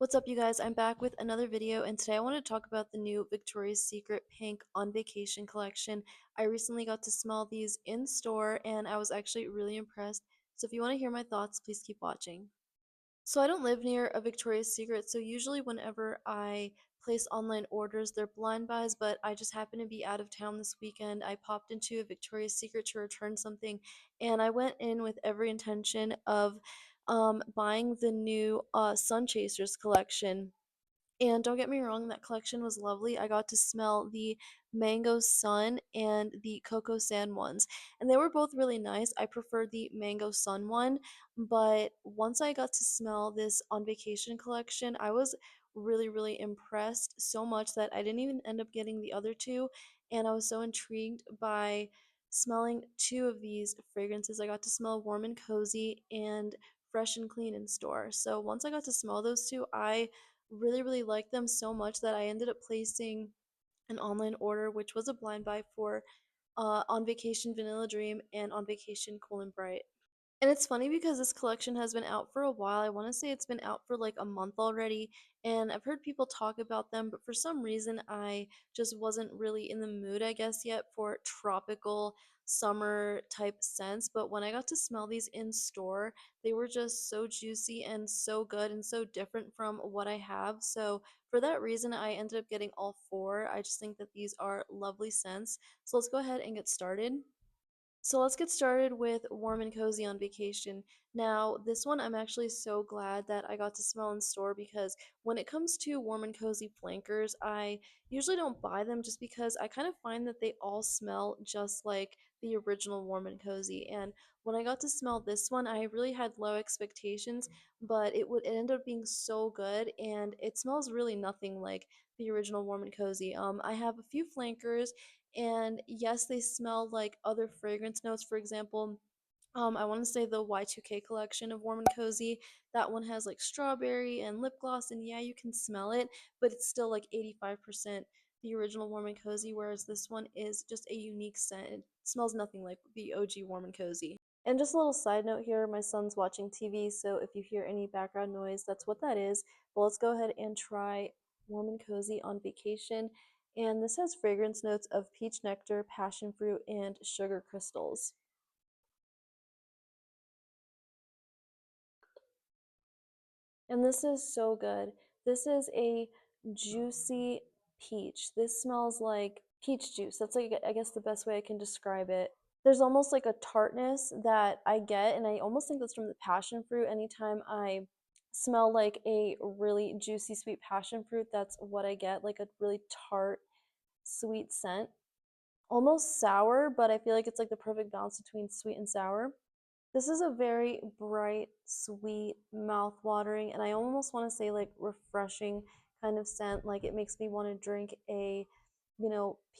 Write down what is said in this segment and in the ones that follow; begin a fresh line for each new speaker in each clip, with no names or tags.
What's up, you guys? I'm back with another video, and today I want to talk about the new Victoria's Secret Pink On Vacation collection. I recently got to smell these in store, and I was actually really impressed. So if you want to hear my thoughts, please keep watching. So I don't live near a Victoria's Secret, so usually whenever I place online orders, they're blind buys, but I just happen to be out of town this weekend. I popped into a Victoria's Secret to return something, and I went in with every intention of buying the new Sun Chasers collection. And don't get me wrong, that collection was lovely. I got to smell the Mango Sun and the Cocoa Sand ones, and they were both really nice. I prefer the Mango Sun one, but once I got to smell this On Vacation collection, I was really, really impressed so much that I didn't even end up getting the other two, and I was so intrigued by smelling two of these fragrances. I got to smell Warm and Cozy and Fresh and Clean in store. So once I got to smell those two, I really liked them so much that I ended up placing an online order, which was a blind buy for On Vacation Vanilla Dream and On Vacation Cool and Bright. And it's funny because this collection has been out for a while. I want to say it's been out for like a month already, and I've heard people talk about them, but for some reason I just wasn't really in the mood, I guess, yet for tropical summer type scents. But when I got to smell these in store, they were just so juicy and so good and so different from what I have. So for that reason, I ended up getting all four. I just think that these are lovely scents. So let's go ahead and get started. So let's get started with Warm and Cozy on Vacation. Now, this one I'm actually so glad that I got to smell in store because when it comes to Warm and Cozy flankers, I usually don't buy them just because I kind of find that they all smell just like the original Warm and Cozy. And when I got to smell this one, I really had low expectations, but it ended up being so good, and it smells really nothing like the original Warm and Cozy. I have a few flankers, and yes, they smell like other fragrance notes. For example, I want to say the Y2K collection of Warm and Cozy. That one has like strawberry and lip gloss, and yeah, you can smell it, but it's still like 85% the original Warm and Cozy, whereas this one is just a unique scent. It smells nothing like the OG Warm and Cozy. And just a little side note here, my son's watching TV, so if you hear any background noise, that's what that is. But let's go ahead and try Warm and Cozy on Vacation. And this has fragrance notes of peach nectar, passion fruit, and sugar crystals. And this is so good. This is a juicy peach. This smells like peach juice. That's like, I guess, the best way I can describe it. There's almost like a tartness that I get, and I almost think that's from the passion fruit. Anytime I smell like a really juicy sweet passion fruit, that's what I get, like a really tart sweet scent. Almost sour, but I feel like it's like the perfect balance between sweet and sour. This is a very bright, sweet, mouth-watering, and I almost want to say like refreshing kind of scent. Like it makes me want to drink a,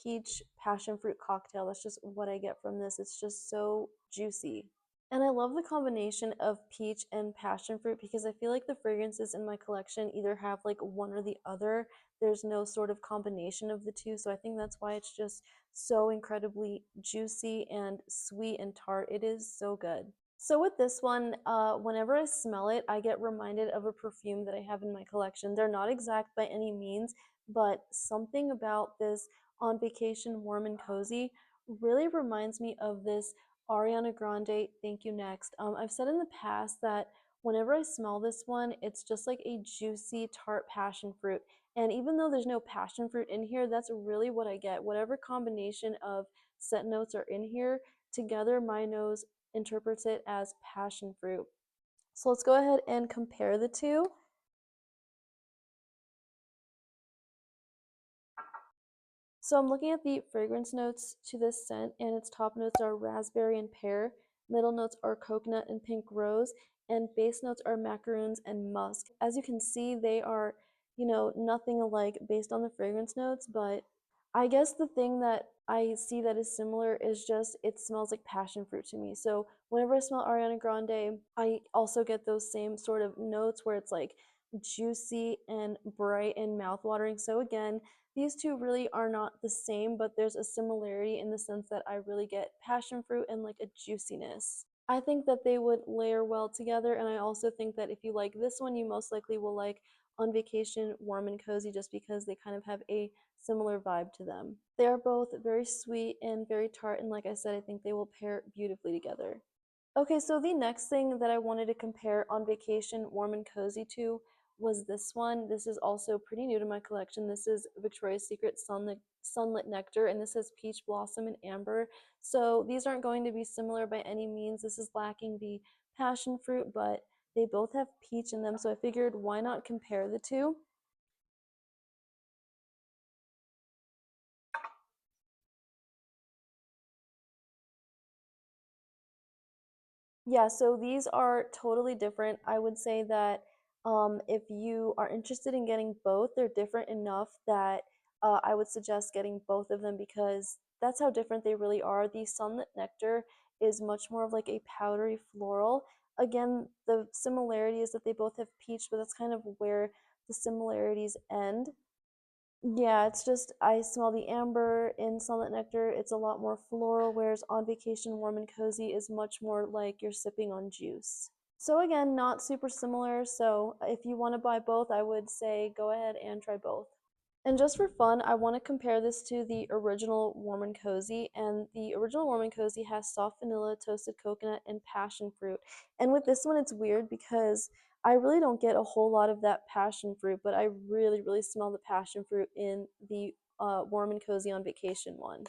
peach passion fruit cocktail. That's just what I get from this. It's just so juicy. And I love the combination of peach and passion fruit because I feel like the fragrances in my collection either have like one or the other. There's no sort of combination of the two. So I think that's why it's just so incredibly juicy and sweet and tart. It is so good. So with this one, whenever I smell it, I get reminded of a perfume that I have in my collection. They're not exact by any means, but something about this On Vacation Warm and Cozy really reminds me of this Ariana Grande Thank You Next. I've said in the past that whenever I smell this one, it's just like a juicy tart passion fruit. And even though there's no passion fruit in here, that's really what I get. Whatever combination of scent notes are in here, together my nose interprets it as passion fruit. So let's go ahead and compare the two. So I'm looking at the fragrance notes to this scent, and its top notes are raspberry and pear, middle notes are coconut and pink rose, and base notes are macaroons and musk. As you can see, they are, nothing alike based on the fragrance notes, but I guess the thing that I see that is similar is just it smells like passion fruit to me. So whenever I smell Ariana Grande, I also get those same sort of notes where it's like juicy and bright and mouth-watering. So again, these two really are not the same, but there's a similarity in the sense that I really get passion fruit and like a juiciness. I think that they would layer well together, and I also think that if you like this one, you most likely will like On Vacation Warm and Cozy just because they kind of have a similar vibe to them. They are both very sweet and very tart, and like I said, I think they will pair beautifully together. Okay, so the next thing that I wanted to compare On Vacation Warm and Cozy to was this one. This is also pretty new to my collection. This is Victoria's Secret Sunlit Nectar, and this has Peach Blossom and Amber. So these aren't going to be similar by any means. This is lacking the passion fruit, but they both have peach in them, so I figured why not compare the two? Yeah, so these are totally different. I would say that if you are interested in getting both, they're different enough that I would suggest getting both of them because that's how different they really are. The Sunlit Nectar is much more of like a powdery floral. Again, the similarity is that they both have peach, but that's kind of where the similarities end. Yeah, it's just I smell the amber in Sunlit Nectar. It's a lot more floral, whereas On Vacation Warm and Cozy is much more like you're sipping on juice. So again, not super similar. So if you want to buy both, I would say go ahead and try both. And just for fun, I want to compare this to the original Warm and Cozy. And the original Warm and Cozy has soft vanilla, toasted coconut, and passion fruit. And with this one, it's weird because I really don't get a whole lot of that passion fruit, but I really, really smell the passion fruit in the Warm and Cozy on Vacation one.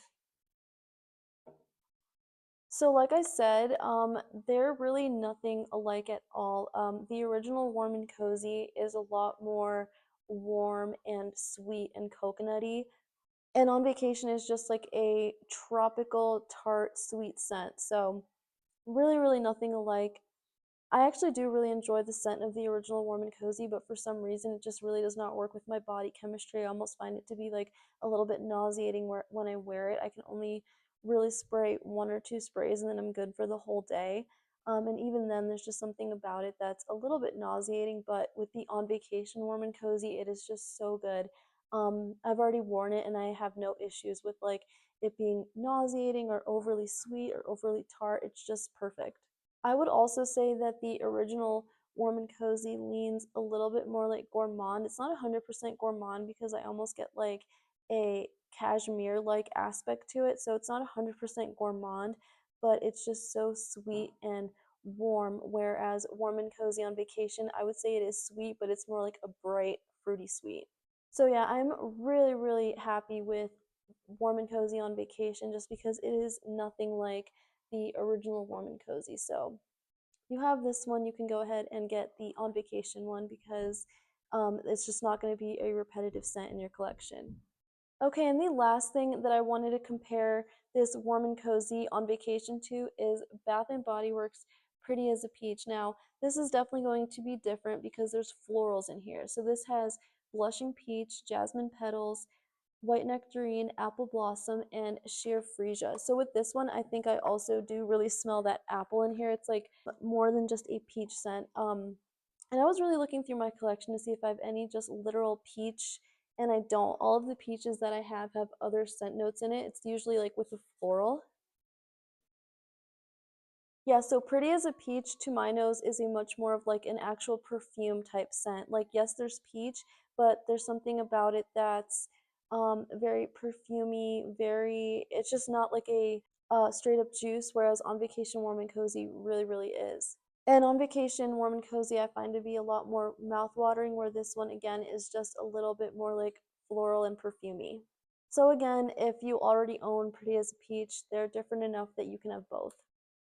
So, like I said, they're really nothing alike at all. The original Warm and Cozy is a lot more warm and sweet and coconutty, and On Vacation is just like a tropical, tart, sweet scent. So, really, really nothing alike. I actually do really enjoy the scent of the original Warm and Cozy, but for some reason it just really does not work with my body chemistry. I almost find it to be like a little bit nauseating when I wear it. I can only really spray one or two sprays and then I'm good for the whole day. And even then, there's just something about it that's a little bit nauseating, but with the On Vacation Warm and Cozy, it is just so good. I've already worn it and I have no issues with like it being nauseating or overly sweet or overly tart. It's just perfect. I would also say that the original Warm and Cozy leans a little bit more like gourmand. It's not 100% gourmand because I almost get like a cashmere like aspect to it. So it's not 100% gourmand, but it's just so sweet and warm. Whereas Warm and Cozy on Vacation, I would say it is sweet, but it's more like a bright, fruity sweet. So yeah, I'm really, really happy with Warm and Cozy on Vacation just because it is nothing like the original Warm and Cozy. So you have this one, you can go ahead and get the On Vacation one because it's just not going to be a repetitive scent in your collection. Okay, and the last thing that I wanted to compare this Warm and Cozy on Vacation to is Bath and Body Works Pretty as a Peach. Now, this is definitely going to be different because there's florals in here. So this has blushing peach, jasmine petals, white nectarine, apple blossom, and sheer freesia. So with this one, I think I also do really smell that apple in here. It's like more than just a peach scent. And I was really looking through my collection to see if I have any just literal peach, and I don't. All of the peaches that I have other scent notes in it. It's usually like with a floral. Yeah, so Pretty as a Peach to my nose is a much more of like an actual perfume type scent. Like yes, there's peach, but there's something about it that's very perfumey, very it's just not like a straight up juice, whereas On Vacation Warm and Cozy really, really is. And On Vacation Warm and Cozy I find to be a lot more mouth-watering, where this one again is just a little bit more like floral and perfumey. So again, if you already own Pretty as a Peach, they're different enough that you can have both.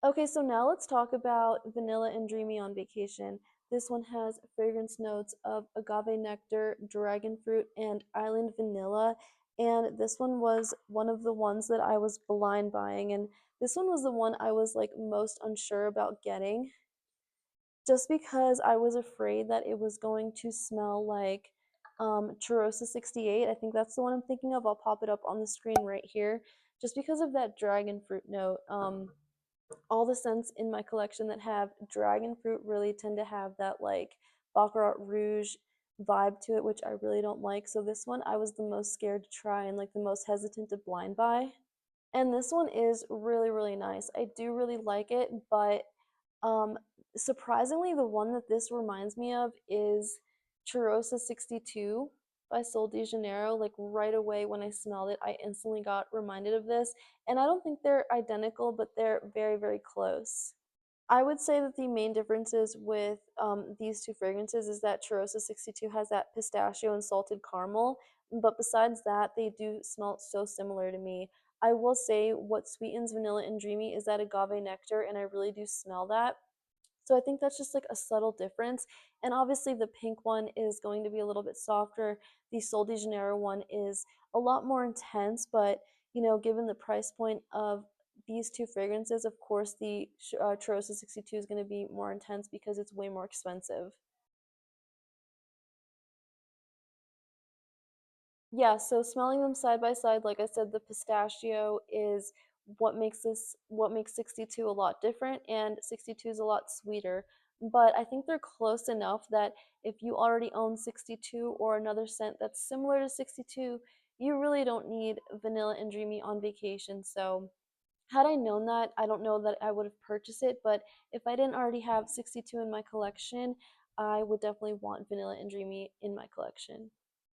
Okay, so now let's talk about Vanilla and Dreamy on Vacation. This one has fragrance notes of agave nectar, dragon fruit, and island vanilla. And this one was one of the ones that I was blind buying. And this one was the one I was like most unsure about getting just because I was afraid that it was going to smell like Cheirosa 68. I think that's the one I'm thinking of. I'll pop it up on the screen right here. Just because of that dragon fruit note. All the scents in my collection that have dragon fruit really tend to have that like Baccarat Rouge vibe to it, which I really don't like. So this one I was the most scared to try and like the most hesitant to blind buy. And this one is really, really nice. I do really like it, but um, surprisingly, the one that this reminds me of is Cheirosa 62 by Sol de Janeiro. Like right away when I smelled it, I instantly got reminded of this. And I don't think they're identical, but they're very, very close. I would say that the main differences with these two fragrances is that Cheirosa 62 has that pistachio and salted caramel, but besides that, they do smell so similar to me. I will say what sweetens Vanilla and Dreamy is that agave nectar, and I really do smell that. So I think that's just like a subtle difference. And obviously, the pink one is going to be a little bit softer. The Sol de Janeiro one is a lot more intense, but given the price point of these two fragrances, of course, the Cheirosa 62 is going to be more intense because it's way more expensive. Yeah, so smelling them side by side, like I said, the pistachio is what makes 62 a lot different, and 62 is a lot sweeter. But I think they're close enough that if you already own 62 or another scent that's similar to 62, you really don't need Vanilla and Dreamy on vacation. So had I known that, I don't know that I would have purchased it, but if I didn't already have 62 in my collection, I would definitely want Vanilla and Dreamy in my collection.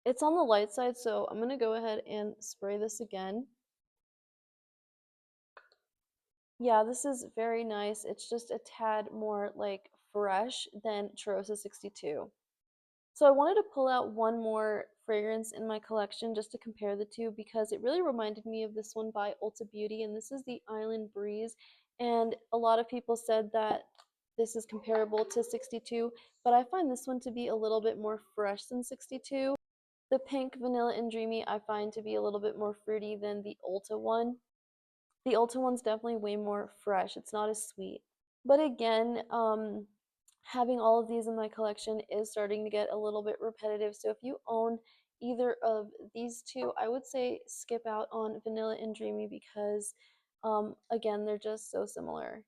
It's on the light side, so I'm gonna go ahead and spray this again. Yeah, this is very nice. It's just a tad more like fresh than Cheirosa 62. So I wanted to pull out one more fragrance in my collection just to compare the two because it really reminded me of this one by Ulta Beauty, and this is the Island Breeze. And a lot of people said that this is comparable to 62, but I find this one to be a little bit more fresh than 62. The pink vanilla and dreamy I find to be a little bit more fruity than the Ulta one. The Ulta one's definitely way more fresh. It's not as sweet. But again, having all of these in my collection is starting to get a little bit repetitive. So if you own either of these two, I would say skip out on vanilla and dreamy because, again, they're just so similar.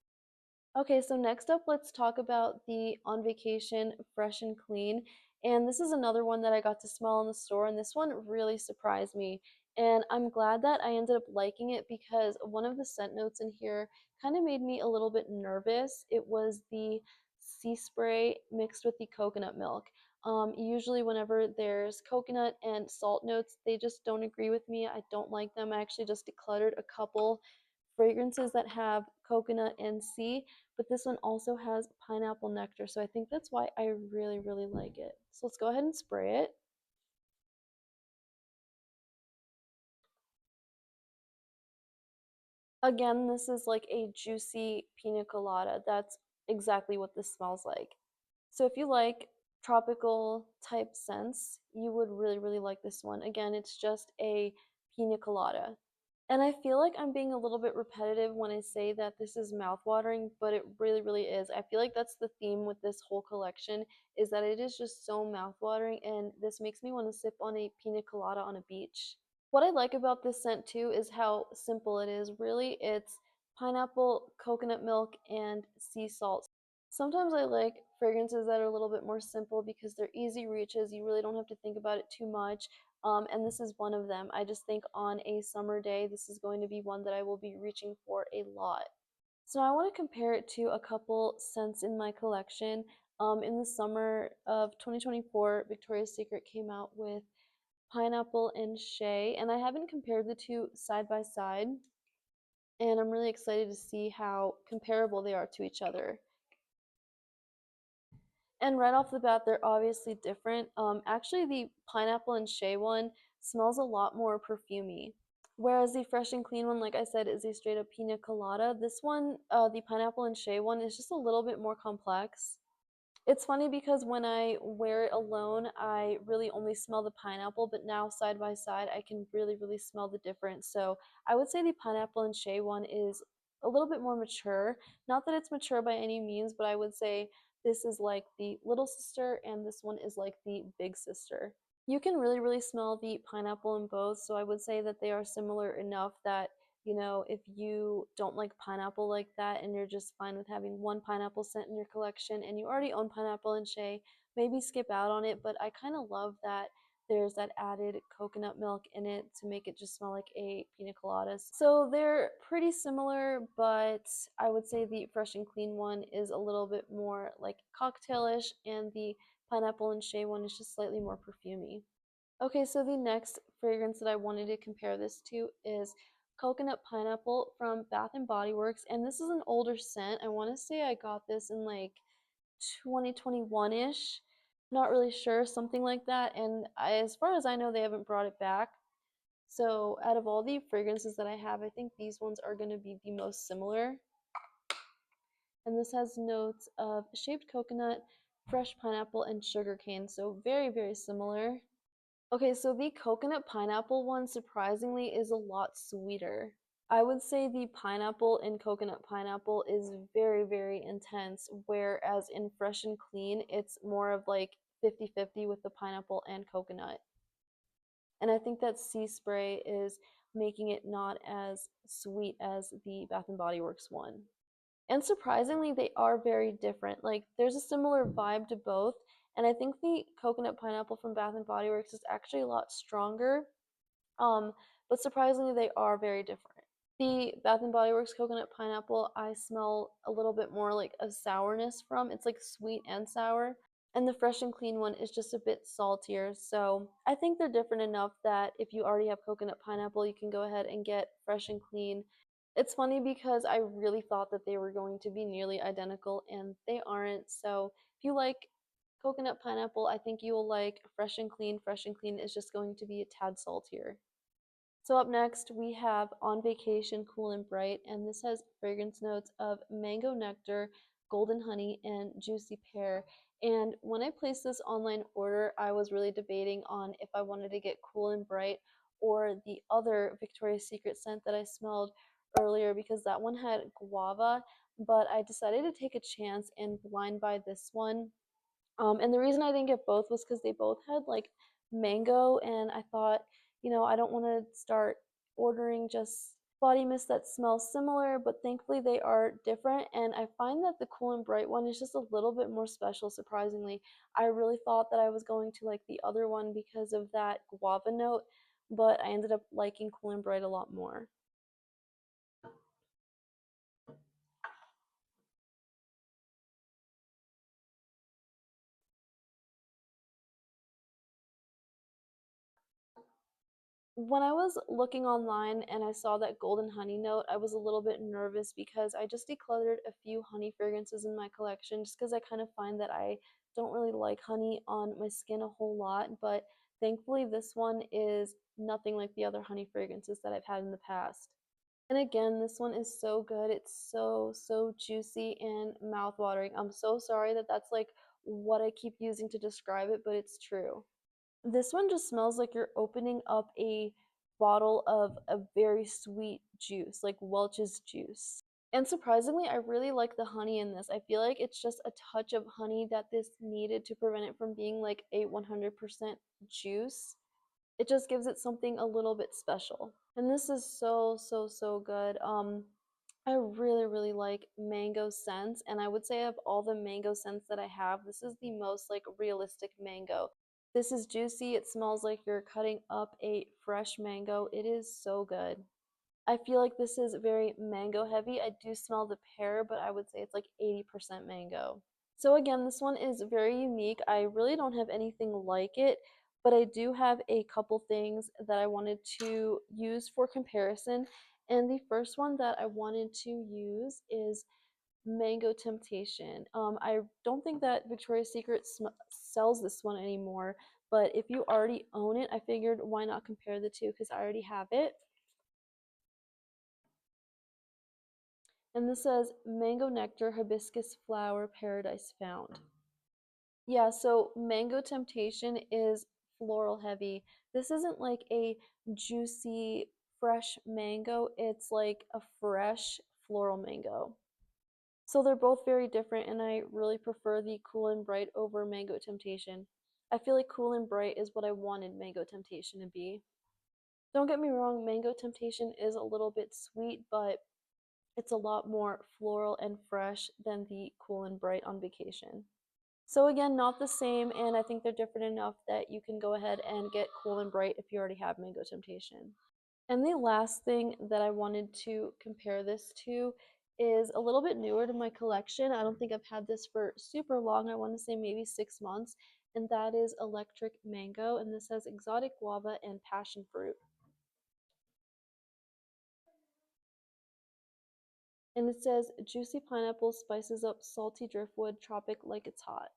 Okay, so next up, let's talk about the On Vacation Fresh and Clean. And this is another one that I got to smell in the store, and this one really surprised me. And I'm glad that I ended up liking it because one of the scent notes in here kind of made me a little bit nervous. It was the sea spray mixed with the coconut milk. Usually, whenever there's coconut and salt notes, they just don't agree with me. I don't like them. I actually just decluttered a couple fragrances that have coconut and sea, but this one also has pineapple nectar, so I think that's why I really, really like it. So let's go ahead and spray it. Again, this is like a juicy pina colada. That's exactly what this smells like. So if you like tropical type scents, you would really, really like this one. Again, it's just a pina colada. And I feel like I'm being a little bit repetitive when I say that this is mouthwatering, but it really, really is. I feel like that's the theme with this whole collection is that it is just so mouthwatering, and this makes me want to sip on a pina colada on a beach. What I like about this scent too is how simple it is. Really, it's pineapple, coconut milk, and sea salt. Sometimes I like fragrances that are a little bit more simple because they're easy reaches. You really don't have to think about it too much. And this is one of them. I just think on a summer day, this is going to be one that I will be reaching for a lot. So I want to compare it to a couple scents in my collection. In the summer of 2024, Victoria's Secret came out with pineapple and shea, and I haven't compared the two side by side, and I'm really excited to see how comparable they are to each other. And right off the bat, they're obviously different. Actually, the pineapple and shea one smells a lot more perfumey. Whereas the fresh and clean one, like I said, is a straight up pina colada. This one, the pineapple and shea one, is just a little bit more complex. It's funny because when I wear it alone, I really only smell the pineapple, but now side by side, I can really, really smell the difference. So I would say the pineapple and shea one is a little bit more mature. Not that it's mature by any means, but I would say this is like the little sister, and this one is like the big sister. You can really, really smell the pineapple in both, so I would say that they are similar enough that, if you don't like pineapple like that and you're just fine with having one pineapple scent in your collection and you already own pineapple and shea, maybe skip out on it, but I kind of love that there's that added coconut milk in it to make it just smell like a pina colada. So they're pretty similar, but I would say the fresh and clean one is a little bit more like cocktailish, and the pineapple and shea one is just slightly more perfumey. Okay, so the next fragrance that I wanted to compare this to is Coconut Pineapple from Bath and Body Works, and this is an older scent. I want to say I got this in like 2021-ish. Not really sure, something like that. And as far as I know, they haven't brought it back. So out of all the fragrances that I have, I think these ones are going to be the most similar. And this has notes of shaved coconut, fresh pineapple, and sugarcane. So very, very similar. Okay, so the coconut pineapple one surprisingly is a lot sweeter. I would say the pineapple in coconut pineapple is very, very intense, whereas in fresh and clean, it's more of like 50-50 with the pineapple and coconut. And I think that Sea Spray is making it not as sweet as the Bath and Body Works one. And surprisingly, they are very different. Like there's a similar vibe to both, and I think the coconut pineapple from Bath and Body Works is actually a lot stronger. Um, but surprisingly, they are very different. The Bath and Body Works coconut pineapple, I smell a little bit more like a sourness from. It's like sweet and sour. And the Fresh and Clean one is just a bit saltier. So I think they're different enough that if you already have coconut pineapple, you can go ahead and get Fresh and Clean. It's funny because I really thought that they were going to be nearly identical, and they aren't. So if you like coconut pineapple, I think you will like Fresh and Clean. Fresh and Clean is just going to be a tad saltier. So up next, we have On Vacation Cool and Bright, and this has fragrance notes of mango nectar, golden honey, and juicy pear. And when I placed this online order, I was really debating on if I wanted to get Cool and Bright or the other Victoria's Secret scent that I smelled earlier because that one had guava, but I decided to take a chance and blind buy this one. And the reason I didn't get both was because they both had like mango, and I thought, I don't want to start ordering just body mist that smells similar, but thankfully they are different. And I find that the Cool and Bright one is just a little bit more special, surprisingly. I really thought that I was going to like the other one because of that guava note, but I ended up liking Cool and Bright a lot more. When I was looking online and I saw that golden honey note, I was a little bit nervous because I just decluttered a few honey fragrances in my collection just because I kind of find that I don't really like honey on my skin a whole lot. But thankfully, this one is nothing like the other honey fragrances that I've had in the past. And again, this one is so good. It's so, so juicy and mouth-watering. I'm so sorry that that's like what I keep using to describe it, but it's true. This one just smells like you're opening up a bottle of a very sweet juice, like Welch's juice. And surprisingly, I really like the honey in this. I feel like it's just a touch of honey that this needed to prevent it from being like a 100% juice. It just gives it something a little bit special. And this is so, so, so good. I really, really like mango scents, and I would say of all the mango scents that I have, this is the most like realistic mango. This is juicy. It smells like you're cutting up a fresh mango. It is so good. I feel like this is very mango heavy. I do smell the pear, but I would say it's like 80% mango. So again, this one is very unique. I really don't have anything like it, but I do have a couple things that I wanted to use for comparison. And the first one that I wanted to use is Mango Temptation. I don't think that Victoria's Secret sells this one anymore, but if you already own it, I figured why not compare the two because I already have it. And this says Mango Nectar Hibiscus Flower Paradise Found. Yeah, so Mango Temptation is floral heavy. This isn't like a juicy, fresh mango, it's like a fresh floral mango. So they're both very different, and I really prefer the Cool and Bright over Mango Temptation. I feel like Cool and Bright is what I wanted Mango Temptation to be. Don't get me wrong, Mango Temptation is a little bit sweet, but it's a lot more floral and fresh than the Cool and Bright on Vacation. So again, not the same, and I think they're different enough that you can go ahead and get Cool and Bright if you already have Mango Temptation. And the last thing that I wanted to compare this to is a little bit newer to my collection. I don't think I've had this for super long. I want to say maybe 6 months. and that is electric mango, and this has exotic guava and passion fruit. And it says juicy pineapple spices up salty driftwood tropic like it's hot.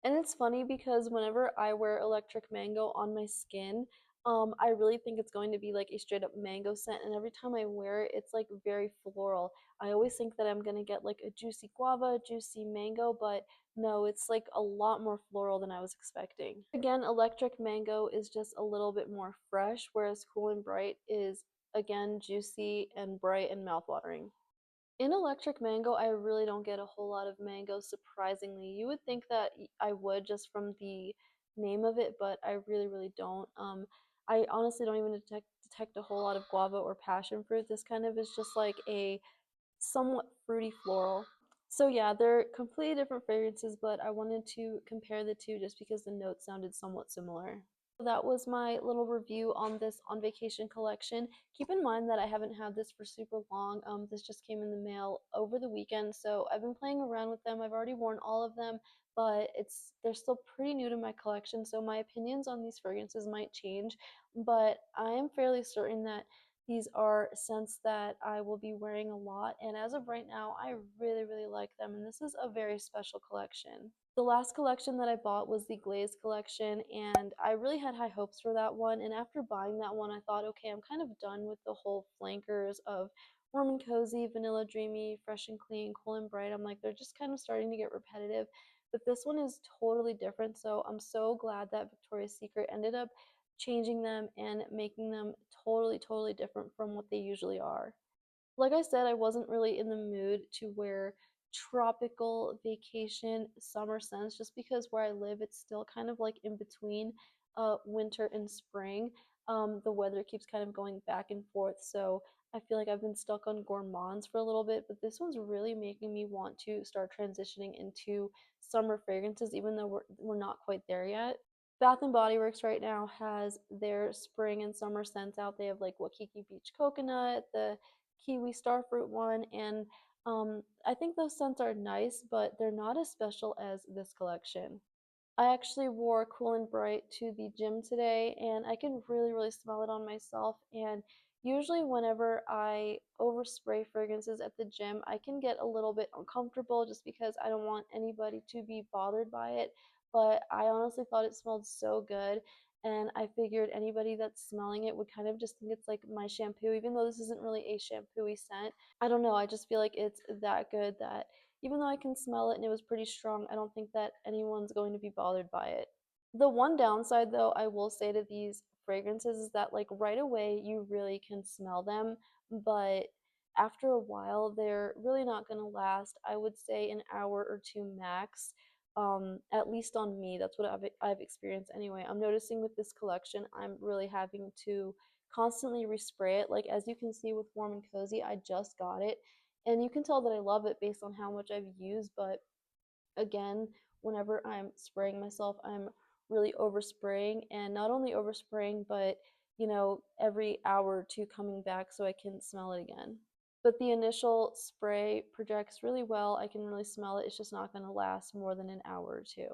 And it's funny because whenever I wear electric mango on my skin, I really think it's going to be like a straight up mango scent. And every time I wear it, it's like very floral. I always think that I'm gonna get like a juicy guava, juicy mango, but no, it's like a lot more floral than I was expecting. Again, electric mango is just a little bit more fresh, whereas cool and bright is again juicy and bright and mouthwatering. In electric mango, I really don't get a whole lot of mango, surprisingly. You would think that I would just from the name of it, but I really, really don't. I honestly don't even detect a whole lot of guava or passion fruit. This kind of is just like a somewhat fruity floral. So yeah, they're completely different fragrances, but I wanted to compare the two just because the notes sounded somewhat similar. That was my little review on this On Vacation collection. Keep in mind that I haven't had this for super long. This just came in the mail over the weekend, so I've been playing around with them. I've already worn all of them, but they're still pretty new to my collection, so my opinions on these fragrances might change. But I am fairly certain that these are scents that I will be wearing a lot, and as of right now, I really, really like them, and this is a very special collection. The last collection that I bought was the Glaze collection, and I really had high hopes for that one. And after buying that one, I thought, okay, I'm kind of done with the whole flankers of warm and cozy, vanilla dreamy, fresh and clean, cool and bright. I'm like, they're just kind of starting to get repetitive. But this one is totally different, so I'm so glad that Victoria's Secret ended up changing them and making them totally, totally different from what they usually are. Like I said, I wasn't really in the mood to wear tropical vacation summer scents just because where I live, it's still kind of like in between winter and spring. The weather keeps kind of going back and forth, so I feel like I've been stuck on gourmands for a little bit, but this one's really making me want to start transitioning into summer fragrances, even though we're not quite there yet. Bath and Body Works right now has their spring and summer scents out. They have like Waikiki Beach Coconut, the Kiwi Starfruit one, and I think those scents are nice, but they're not as special as this collection. I actually wore Cool and Bright to the gym today, and I can really, really smell it on myself. And usually, whenever I overspray fragrances at the gym, I can get a little bit uncomfortable just because I don't want anybody to be bothered by it. But I honestly thought it smelled so good, and I figured anybody that's smelling it would kind of just think it's like my shampoo, even though this isn't really a shampoo-y scent. I don't know, I just feel like it's that good that even though I can smell it and it was pretty strong, I don't think that anyone's going to be bothered by it. The one downside, though, I will say to these fragrances is that, like, right away you really can smell them, but after a while, they're really not going to last. I would say an hour or two max. At least on me, that's what I've experienced anyway. I'm noticing with this collection, I'm really having to constantly respray it. Like, as you can see with Warm and Cozy, I just got it and you can tell that I love it based on how much I've used. But again, whenever I'm spraying myself, I'm really overspraying, and not only overspraying, but every hour or two coming back so I can smell it again. But the initial spray projects really well. I can really smell it. It's just not going to last more than an hour or two.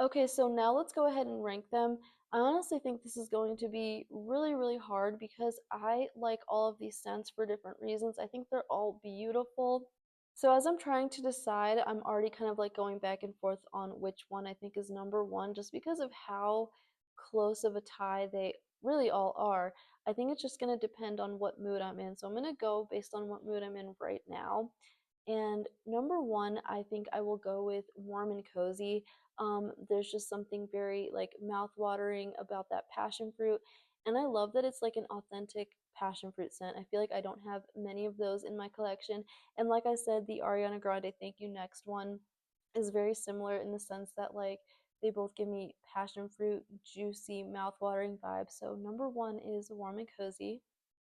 Okay, so now let's go ahead and rank them. I honestly think this is going to be really, really hard because I like all of these scents for different reasons. I think they're all beautiful. So as I'm trying to decide, I'm already kind of like going back and forth on which one I think is number one just because of how close of a tie they really all are. I think it's just going to depend on what mood I'm in. So I'm going to go based on what mood I'm in right now. And number one, I think I will go with Warm and Cozy. There's just something very like mouth-watering about that passion fruit. And I love that it's like an authentic passion fruit scent. I feel like I don't have many of those in my collection. And like I said, the Ariana Grande Thank You Next one is very similar in the sense that like they both give me passion fruit, juicy, mouth-watering vibes. So number one is Warm and Cozy.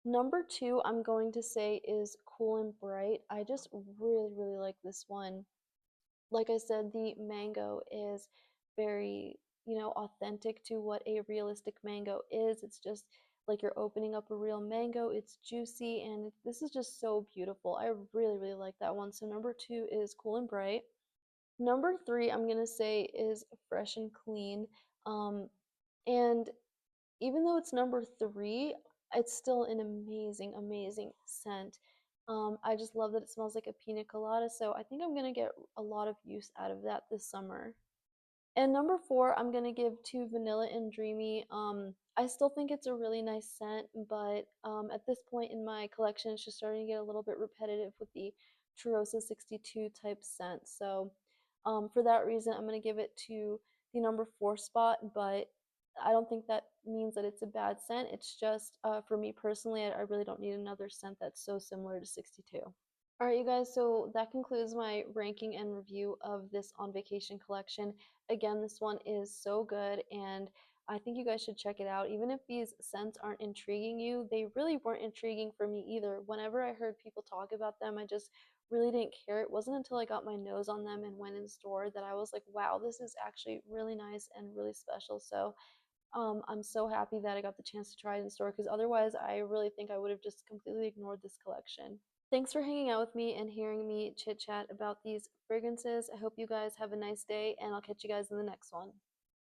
Number two, I'm going to say is Cool and Bright. I just really, really like this one. Like I said, the mango is very, authentic to what a realistic mango is. It's just like you're opening up a real mango. It's juicy and this is just so beautiful. I really, really like that one. So number two is Cool and Bright. Number three, I'm gonna say is Fresh and Clean. Um, and even though it's number three, it's still an amazing, amazing scent. I just love that it smells like a pina colada, so I think I'm gonna get a lot of use out of that this summer. And number four, I'm gonna give to Vanilla and Dreamy. I still think it's a really nice scent, but at this point in my collection, it's just starting to get a little bit repetitive with the Turosa 62 type scent. So for that reason, I'm gonna give it to the number four spot, but I don't think that means that it's a bad scent. It's just for me personally, I really don't need another scent that's so similar to 62. All right, you guys, so that concludes my ranking and review of this On Vacation collection. Again, this one is so good, and I think you guys should check it out. Even if these scents aren't intriguing you, they really weren't intriguing for me either. Whenever I heard people talk about them, I just really didn't care. It wasn't until I got my nose on them and went in store that I was like, wow, this is actually really nice and really special. So I'm so happy that I got the chance to try it in store because otherwise, I really think I would have just completely ignored this collection. Thanks for hanging out with me and hearing me chit chat about these fragrances. I hope you guys have a nice day, and I'll catch you guys in the next one.